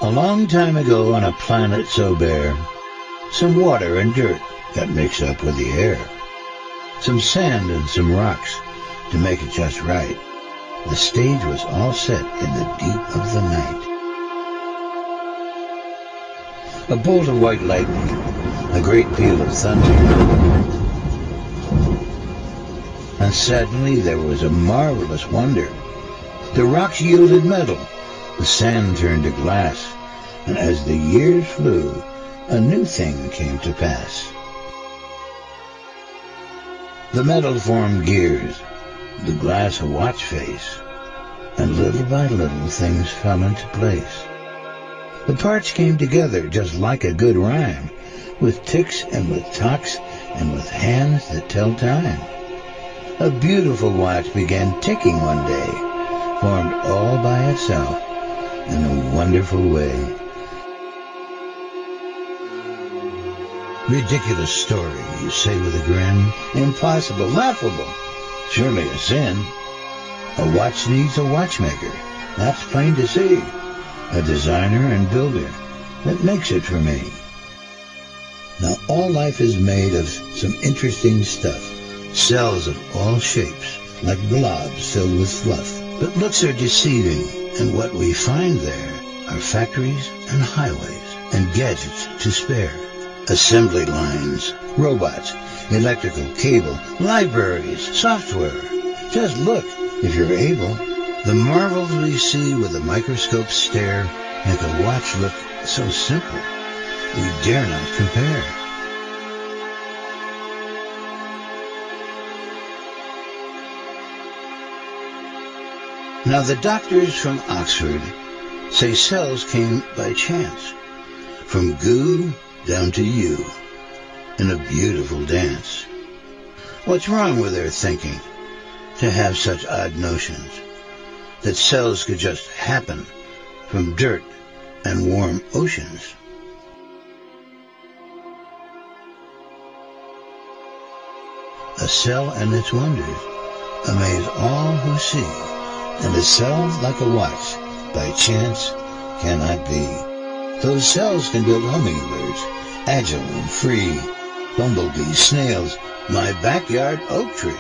A long time ago on a planet so bare, some water and dirt got mixed up with the air. Some sand and some rocks to make it just right. The stage was all set in the deep of the night. A bolt of white lightning, a great peal of thunder, and suddenly there was a marvelous wonder. The rocks yielded metal, the sand turned to glass, and as the years flew, a new thing came to pass. The metal formed gears, the glass a watch face, and little by little things fell into place. The parts came together just like a good rhyme, with ticks and with tocks and with hands that tell time. A beautiful watch began ticking one day, formed all by itself in a wonderful way. Ridiculous story, you say with a grin. Impossible, laughable, surely a sin. A watch needs a watchmaker, that's plain to see. A designer and builder that makes it for me. Now all life is made of some interesting stuff. Cells of all shapes, like blobs filled with fluff. But looks are deceiving, and what we find there are factories and highways and gadgets to spare. Assembly lines, robots, electrical cable, libraries, software. Just look, if you're able. The marvels we see with a microscope stare make a watch look so simple, we dare not compare. Now the doctors from Oxford say cells came by chance, from goo down to you, in a beautiful dance. What's wrong with their thinking, to have such odd notions, that cells could just happen from dirt and warm oceans? A cell and its wonders amaze all who see, and a cell like a watch by chance cannot be. Those cells can build hummingbirds, agile and free, bumblebees, snails, my backyard oak tree.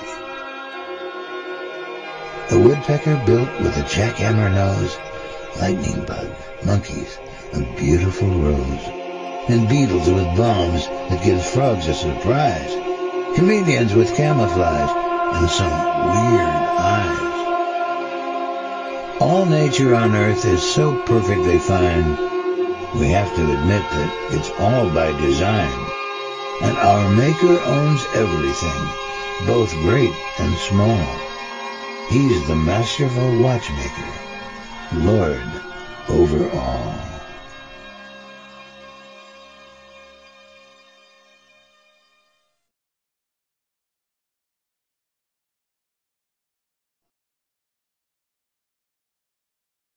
A woodpecker built with a jackhammer nose, lightning bug, monkeys, a beautiful rose, and beetles with bombs that give frogs a surprise, chameleons with camouflage, and some weird eyes. All nature on earth is so perfectly fine, we have to admit that it's all by design. And our Maker owns everything, both great and small. He's the masterful watchmaker, Lord over all.